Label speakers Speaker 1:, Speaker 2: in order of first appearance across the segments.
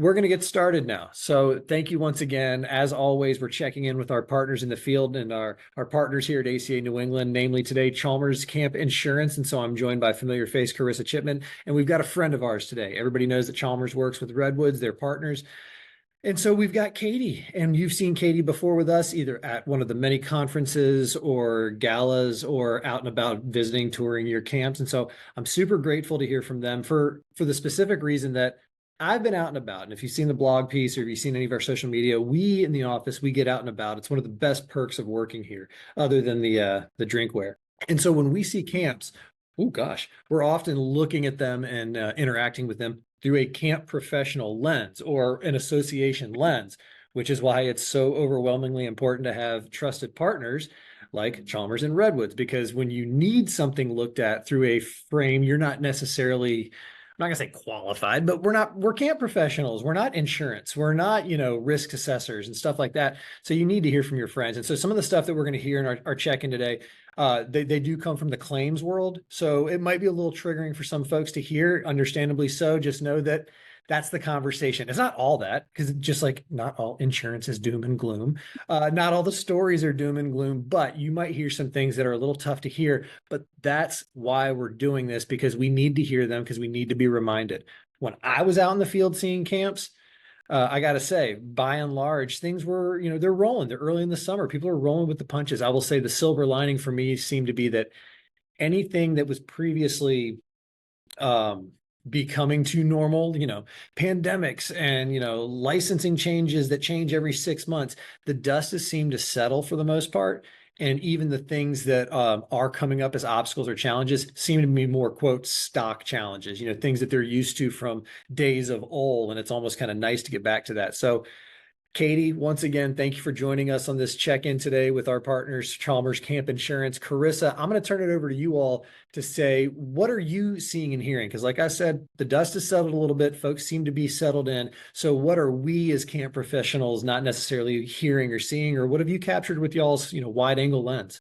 Speaker 1: we're going to get started now. So thank you once again. As always, we're checking in with our partners in the field and our partners here at ACA New England, namely today, Chalmers Camp Insurance. And so I'm joined by familiar face Carissa Chipman, and we've got a friend of ours today. Everybody knows that Chalmers works with Redwoods, their partners. And so we've got Katie, and you've seen Katie before with us, either at one of the many conferences or galas or out and about visiting, touring your camps. And so I'm super grateful to hear from them for the specific reason that I've been out and about. And if you've seen the blog piece or if you've seen any of our social media, we in the office, we get out and about. It's one of the best perks of working here, other than the drinkware. And so when we see camps, oh gosh, we're often looking at them and interacting with them through a camp professional lens or an association lens, which is why it's so overwhelmingly important to have trusted partners like Chalmers and Redwoods, because when you need something looked at through a frame, you're not necessarily, I'm not gonna say qualified, but we're camp professionals. We're not insurance. We're not, risk assessors and stuff like that. So you need to hear from your friends. And so some of the stuff that we're going to hear in our check-in today, they do come from the claims world. So it might be a little triggering for some folks to hear, understandably so. Just know that that's the conversation. It's not all that, because just like not all insurance is doom and gloom. Not all the stories are doom and gloom, but you might hear some things that are a little tough to hear. But that's why we're doing this, because we need to hear them, because we need to be reminded. When I was out in the field seeing camps, I got to say, by and large, things were, they're rolling. They're early in the summer. People are rolling with the punches. I will say the silver lining for me seemed to be that anything that was previously becoming too normal, pandemics and, licensing changes that change every 6 months, the dust has seemed to settle for the most part. And even the things that are coming up as obstacles or challenges seem to be more, quote, stock challenges, things that they're used to from days of old. And it's almost kind of nice to get back to that. So Katie, once again, thank you for joining us on this check-in today with our partners, Chalmers Camp Insurance. Carissa, I'm going to turn it over to you all to say, what are you seeing and hearing? Because like I said, the dust has settled a little bit. Folks seem to be settled in. So what are we as camp professionals not necessarily hearing or seeing, or what have you captured with y'all's, wide angle lens?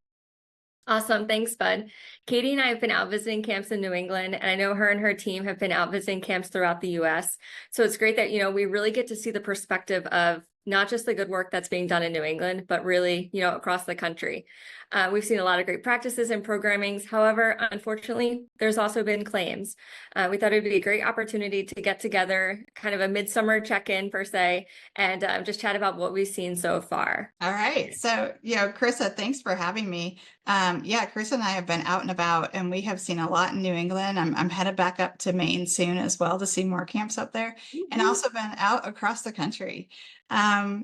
Speaker 2: Awesome. Thanks, Bud. Katie and I have been out visiting camps in New England, and I know her and her team have been out visiting camps throughout the US. So it's great that, we really get to see the perspective of not just the good work that's being done in New England, but really, across the country. We've seen a lot of great practices and programmings. However, unfortunately, there's also been claims. We thought it'd be a great opportunity to get together, kind of a midsummer check-in per se, and just chat about what we've seen so far.
Speaker 3: All right. So, Carissa, thanks for having me. Carissa and I have been out and about, and we have seen a lot in New England. I'm headed back up to Maine soon as well to see more camps up there, and also been out across the country. I'd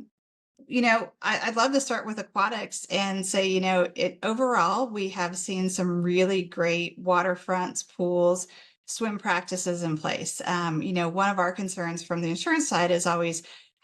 Speaker 3: love to start with aquatics and say, overall, we have seen some really great waterfronts, pools, swim practices in place. One of our concerns from the insurance side is always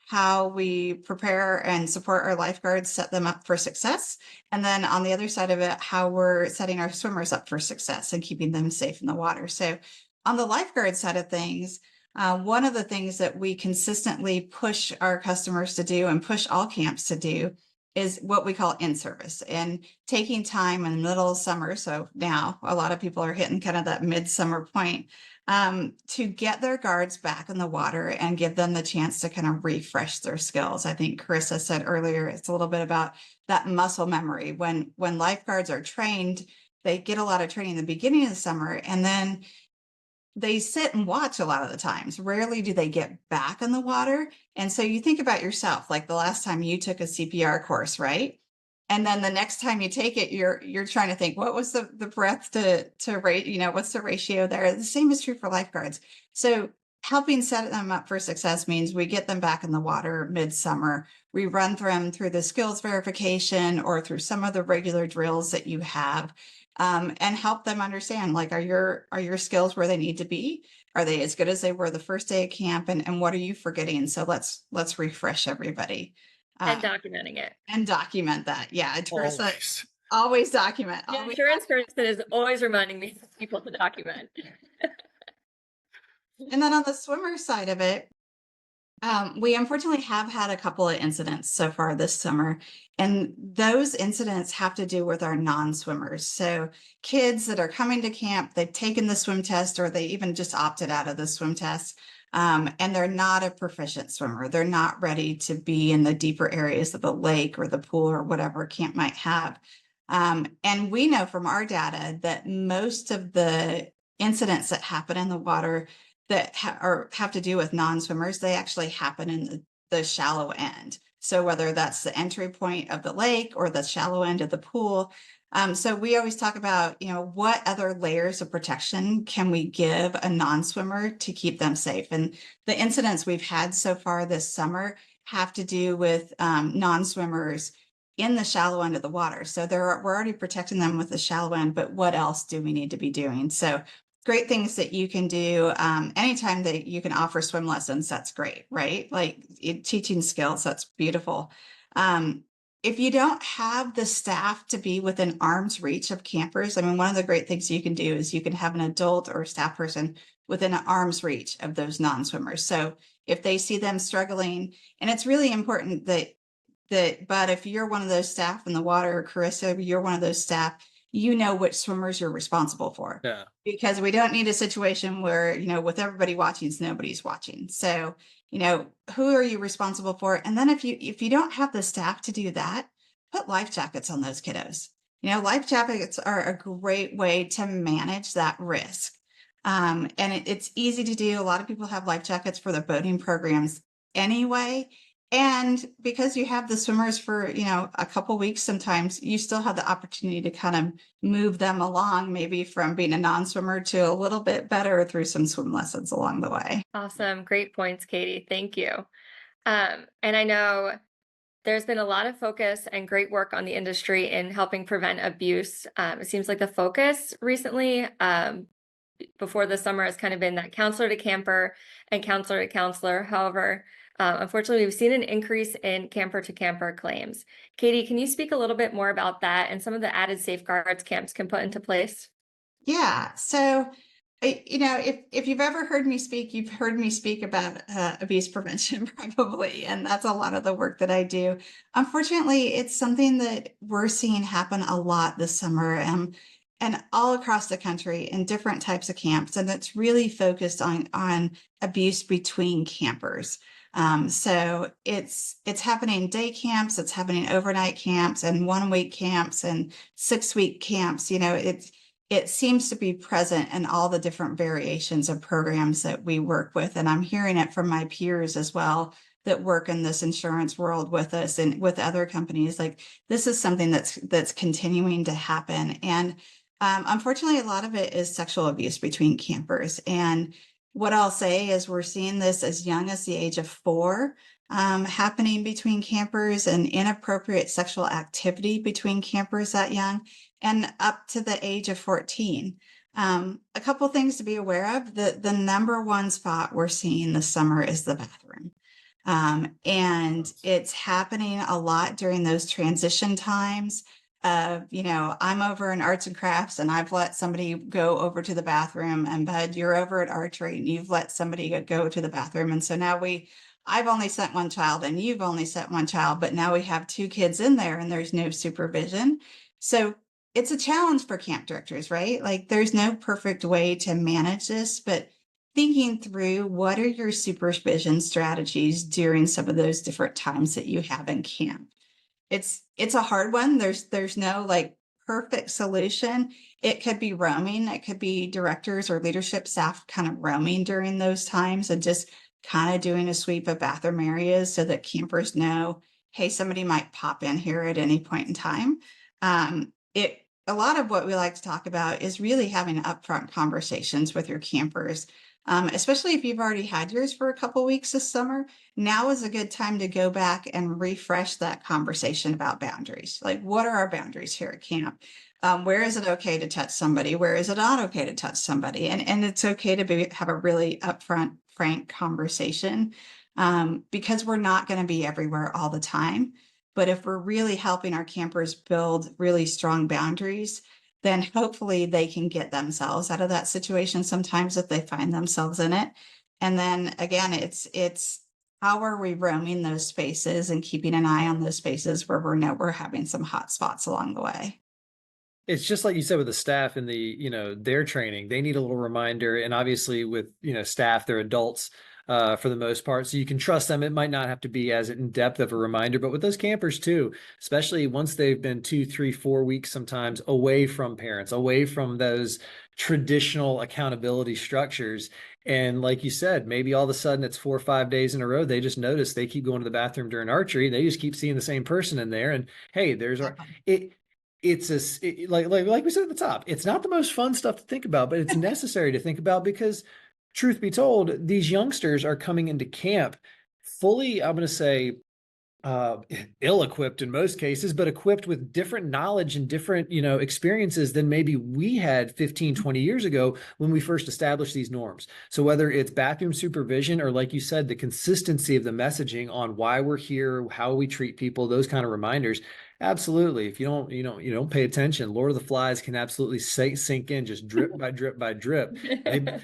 Speaker 3: how we prepare and support our lifeguards, set them up for success. And then on the other side of it, how we're setting our swimmers up for success and keeping them safe in the water. So on the lifeguard side of things, one of the things that we consistently push our customers to do and push all camps to do is what we call in-service, and taking time in the middle of summer. So now a lot of people are hitting kind of that midsummer point to get their guards back in the water and give them the chance to kind of refresh their skills. I think Carissa said earlier, it's a little bit about that muscle memory. When lifeguards are trained, they get a lot of training in the beginning of the summer, and then they sit and watch a lot of the times. Rarely do they get back in the water. And so you think about yourself, like the last time you took a CPR course, right? And then the next time you take it, you're trying to think, what was the breath to rate, what's the ratio there? The same is true for lifeguards. So helping set them up for success means we get them back in the water midsummer. We run them through the skills verification or through some of the regular drills that you have. And help them understand, like, are your skills where they need to be? Are they as good as they were the first day of camp? And what are you forgetting? So let's refresh everybody.
Speaker 2: And documenting it.
Speaker 3: And document that. Yeah. Always document.
Speaker 2: The insurance person is always reminding me of people to document.
Speaker 3: And then on the swimmer side of it, we unfortunately have had a couple of incidents so far this summer, and those incidents have to do with our non-swimmers. So kids that are coming to camp, they've taken the swim test, or they even just opted out of the swim test. And they're not a proficient swimmer. They're not ready to be in the deeper areas of the lake or the pool or whatever camp might have. And we know from our data that most of the incidents that happen in the water that have to do with non-swimmers, they actually happen in the shallow end. So whether that's the entry point of the lake or the shallow end of the pool. So we always talk about, what other layers of protection can we give a non-swimmer to keep them safe? And the incidents we've had so far this summer have to do with non-swimmers in the shallow end of the water. So we're already protecting them with the shallow end, but what else do we need to be doing? So great things that you can do. Anytime that you can offer swim lessons, that's great, right? Like teaching skills, that's beautiful. If you don't have the staff to be within arm's reach of campers, I mean, one of the great things you can do is you can have an adult or a staff person within an arm's reach of those non-swimmers. So if they see them struggling, and it's really important but if you're one of those staff in the water, or Carissa, you're one of those staff, you know which swimmers you're responsible for.
Speaker 1: Yeah.
Speaker 3: Because we don't need a situation where, with everybody watching, nobody's watching. So, who are you responsible for? And then if you don't have the staff to do that, put life jackets on those kiddos. Life jackets are a great way to manage that risk. And it's easy to do. A lot of people have life jackets for their boating programs anyway. And because you have the swimmers for, a couple weeks, sometimes you still have the opportunity to kind of move them along, maybe from being a non-swimmer to a little bit better through some swim lessons along the way.
Speaker 2: Awesome. Great points, Katie. Thank you. And I know there's been a lot of focus and great work on the industry in helping prevent abuse. It seems like the focus recently, before the summer, has kind of been that counselor to camper and counselor to counselor. However, unfortunately, we've seen an increase in camper to camper claims. Katie, can you speak a little bit more about that and some of the added safeguards camps can put into place?
Speaker 3: Yeah. So, if you've ever heard me speak, you've heard me speak about abuse prevention probably, and that's a lot of the work that I do. Unfortunately, it's something that we're seeing happen a lot this summer, and all across the country in different types of camps, and it's really focused on abuse between campers. So it's happening day camps, it's happening overnight camps, and 1 week camps, and 6 week camps. It seems to be present in all the different variations of programs that we work with. And I'm hearing it from my peers as well that work in this insurance world with us and with other companies. Like, this is something that's continuing to happen. And unfortunately, a lot of it is sexual abuse between campers. And what I'll say is we're seeing this as young as the age of 4, happening between campers, and inappropriate sexual activity between campers that young, and up to the age of 14. A couple things to be aware of. The number one spot we're seeing this summer is the bathroom. And it's happening a lot during those transition times. I'm over in arts and crafts, and I've let somebody go over to the bathroom, and Bud, you're over at archery and you've let somebody go to the bathroom. And so now I've only sent one child and you've only sent one child, but now we have 2 kids in there and there's no supervision. So it's a challenge for camp directors, right? Like, there's no perfect way to manage this, but thinking through what are your supervision strategies during some of those different times that you have in camp. It's a hard one. There's no like perfect solution. It could be roaming. It could be directors or leadership staff kind of roaming during those times and just kind of doing a sweep of bathroom areas so that campers know, hey, somebody might pop in here at any point in time. A lot of what we like to talk about is really having upfront conversations with your campers, especially if you've already had yours for a couple weeks this summer. Now is a good time to go back and refresh that conversation about boundaries. Like, what are our boundaries here at camp? Where is it okay to touch somebody? Where is it not okay to touch somebody? And it's okay to have a really upfront, frank conversation, because we're not going to be everywhere all the time. But if we're really helping our campers build really strong boundaries, then hopefully they can get themselves out of that situation sometimes if they find themselves in it. And then again, it's how are we roaming those spaces and keeping an eye on those spaces where we're having some hot spots along the way.
Speaker 1: It's just like you said with the staff and their training, they need a little reminder. And obviously with, staff, they're adults. for the most part. So you can trust them. It might not have to be as in depth of a reminder, but with those campers too, especially once they've been 2, 3, 4 weeks sometimes away from parents, away from those traditional accountability structures. And like you said, maybe all of a sudden it's 4 or 5 days in a row. They just notice they keep going to the bathroom during archery. They just keep seeing the same person in there. And hey, there's our, like we said at the top, it's not the most fun stuff to think about, but it's necessary to think about because truth be told, these youngsters are coming into camp fully, I'm going to say, ill-equipped in most cases, but equipped with different knowledge and different, experiences than maybe we had 15, 20 years ago when we first established these norms. So whether it's bathroom supervision or, like you said, the consistency of the messaging on why we're here, how we treat people, those kind of reminders. Absolutely. If you don't pay attention, Lord of the Flies can absolutely sink in just drip by drip by drip.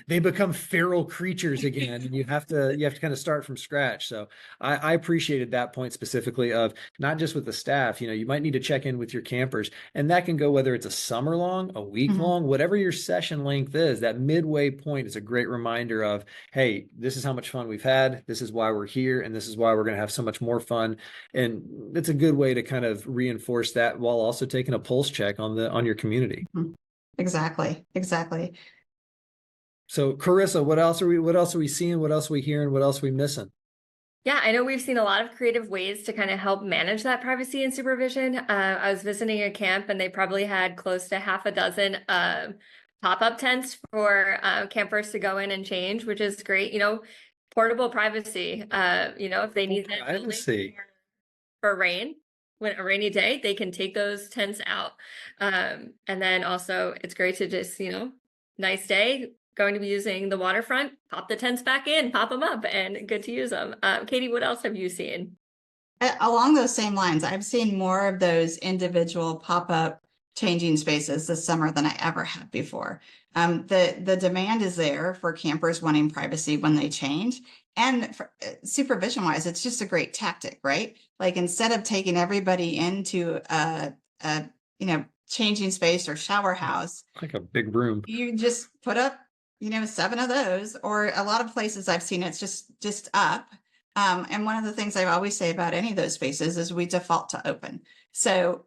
Speaker 1: They become feral creatures again, and you have to kind of start from scratch. So I appreciated that point specifically of not just with the staff. You might need to check in with your campers, and that can go whether it's a summer long, a week long, whatever your session length is. That midway point is a great reminder of, hey, this is how much fun we've had. This is why we're here, and this is why we're going to have so much more fun. And it's a good way to kind of reinforce that while also taking a pulse check on your community.
Speaker 3: Exactly.
Speaker 1: So Carissa, what else are we seeing? What else are we hearing? What else are we missing?
Speaker 2: Yeah, I know we've seen a lot of creative ways to kind of help manage that privacy and supervision. I was visiting a camp and they probably had close to half a dozen pop-up tents for campers to go in and change, which is great. Portable privacy. If they need that building for rain, when a rainy day, they can take those tents out. And then also it's great to just, nice day, going to be using the waterfront, pop the tents back in, pop them up, and good to use them. Katie, what else have you seen?
Speaker 3: Along those same lines, I've seen more of those individual pop-up changing spaces this summer than I ever have before. The demand is there for campers wanting privacy when they change. And supervision wise, it's just a great tactic, right? Like instead of taking everybody into a changing space or shower house,
Speaker 1: like a big room,
Speaker 3: you just put up, 7 of those, or a lot of places I've seen it's just up. And one of the things I always say about any of those spaces is we default to open. So,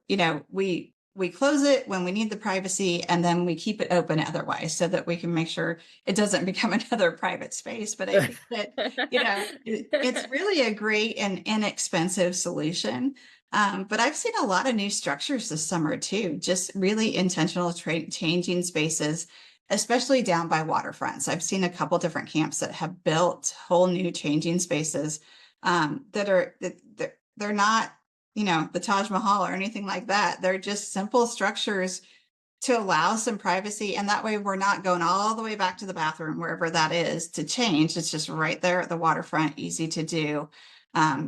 Speaker 3: we close it when we need the privacy, and then we keep it open otherwise so that we can make sure it doesn't become another private space. But I think that, it's really a great and inexpensive solution. But I've seen a lot of new structures this summer too, just really intentional changing spaces, especially down by waterfronts. I've seen a couple different camps that have built whole new changing spaces they're not the Taj Mahal or anything like that. They're just simple structures to allow some privacy. And that way we're not going all the way back to the bathroom, wherever that is, to change. It's just right there at the waterfront, easy to do,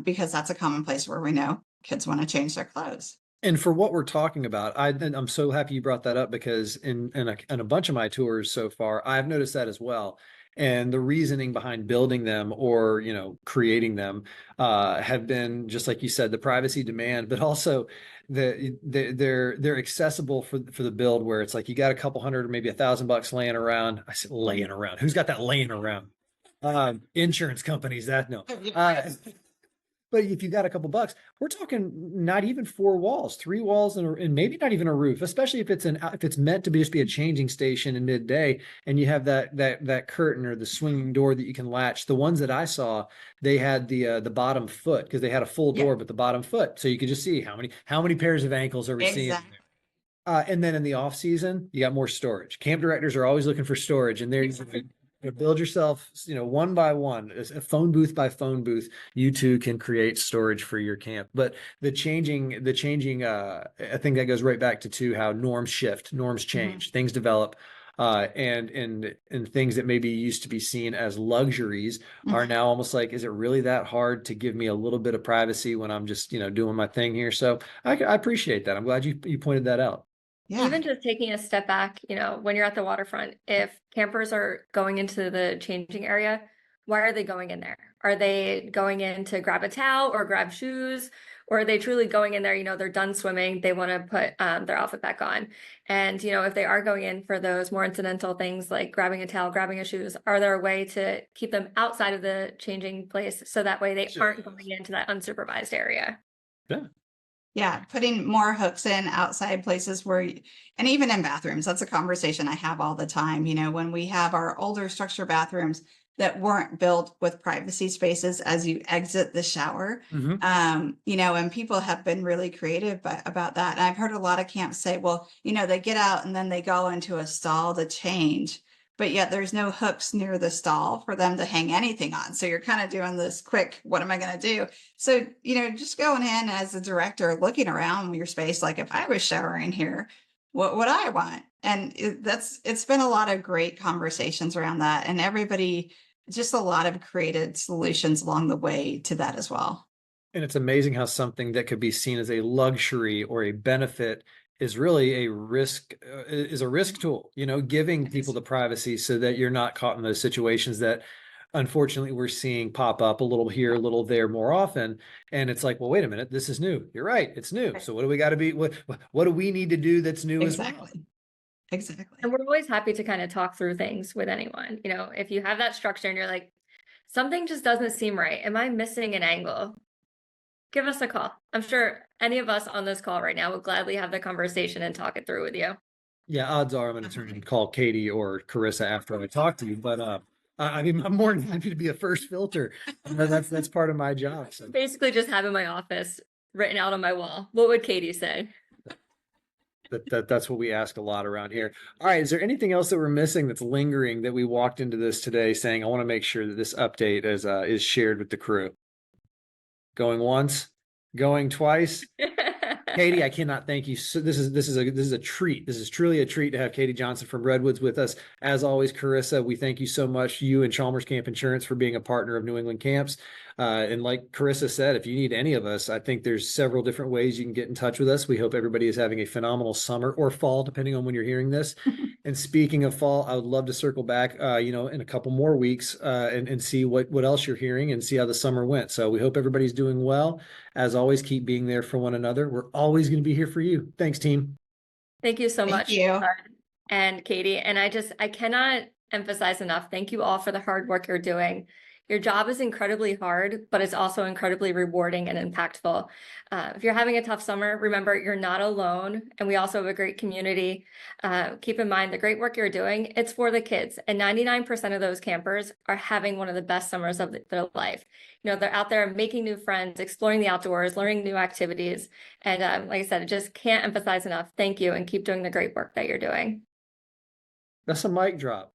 Speaker 3: because that's a common place where we know kids want to change their clothes.
Speaker 1: And for what we're talking about, I'm so happy you brought that up because in a bunch of my tours so far, I've noticed that as well. And the reasoning behind building them or, creating them have been, just like you said, the privacy demand, but also they're accessible for the build, where it's like you got a couple hundred or maybe $1,000 laying around. I said laying around. Who's got that laying around? Insurance companies that no. But if you got a couple bucks, we're talking not even 4 walls, 3 walls, and maybe not even a roof. Especially if it's meant to just be a changing station in midday, and you have that curtain or the swinging door that you can latch. The ones that I saw, they had the bottom foot because they had a full door, but the bottom foot, so you could just see how many pairs of ankles are we seeing. And then in the off season, you got more storage. Camp directors are always looking for storage, and they're build yourself, one by one, a phone booth by phone booth. You too can create storage for your camp. But the changing, I think that goes right back to how norms shift, norms change, things develop, and things that maybe used to be seen as luxuries are now almost like, is it really that hard to give me a little bit of privacy when I'm just doing my thing here? So I appreciate that. I'm glad you pointed that out.
Speaker 3: Yeah.
Speaker 2: Even just taking a step back, when you're at the waterfront, if campers are going into the changing area, why are they going in there? Are they going in to grab a towel or grab shoes? or are they truly going in there, they're done swimming, they want to put their outfit back on. And, if they are going in for those more incidental things like grabbing a towel, grabbing a shoes, are there a way to keep them outside of the changing place so that way they aren't going into that unsupervised area?
Speaker 1: Yeah.
Speaker 3: Yeah, putting more hooks in outside places and even in bathrooms, that's a conversation I have all the time. When we have our older structure bathrooms that weren't built with privacy spaces as you exit the shower, and people have been really creative about that. And I've heard a lot of camps say, well, they get out and then they go into a stall to change, but yet there's no hooks near the stall for them to hang anything on. So you're kind of doing this quick, what am I going to do? So, just going in as a director, looking around your space, like if I was showering here, what would I want? And it's been a lot of great conversations around that, and everybody, just a lot of created solutions along the way to that as well.
Speaker 1: And it's amazing how something that could be seen as a luxury or a benefit is really a risk tool, giving people the privacy so that you're not caught in those situations that unfortunately we're seeing pop up a little here, a little there more often. And it's like, well, wait a minute, this is new. You're right. It's new. So what do we got to be, what do we need to do that's new as well?
Speaker 3: Exactly.
Speaker 2: And we're always happy to kind of talk through things with anyone. If you have that structure and you're like, something just doesn't seem right. Am I missing an angle? Give us a call. I'm sure any of us on this call right now would gladly have the conversation and talk it through with you.
Speaker 1: Yeah, odds are I'm going to turn and call Katie or Carissa after I talk to you. But I'm more than happy to be a first filter. That's part of my job. So.
Speaker 2: Basically, just have in my office written out on my wall. What would Katie say?
Speaker 1: That's what we ask a lot around here. All right. Is there anything else that we're missing that's lingering that we walked into this today saying, I want to make sure that this update is shared with the crew? Going once, going twice. Katie, I cannot thank you. So this is a treat. This is truly a treat to have Katie Johnson from Redwoods with us. As always, Carissa, we thank you so much, you and Chalmers Camp Insurance, for being a partner of New England Camps. And like Carissa said, if you need any of us, I think there's several different ways you can get in touch with us. We hope everybody is having a phenomenal summer or fall, depending on when you're hearing this. And speaking of fall, I would love to circle back, in a couple more weeks and see what else you're hearing and see how the summer went. So we hope everybody's doing well. As always, keep being there for one another. We're always going to be here for you. Thanks, team.
Speaker 2: Thank you so much.
Speaker 3: Thank you.
Speaker 2: And Katie, and I cannot emphasize enough. Thank you all for the hard work you're doing. Your job is incredibly hard, but it's also incredibly rewarding and impactful. If you're having a tough summer, remember you're not alone, and we also have a great community. Keep in mind the great work you're doing, it's for the kids, and 99% of those campers are having one of the best summers of their life. They're out there making new friends, exploring the outdoors, learning new activities. And like I said, I just can't emphasize enough. Thank you, and keep doing the great work that you're doing.
Speaker 1: That's a mic drop.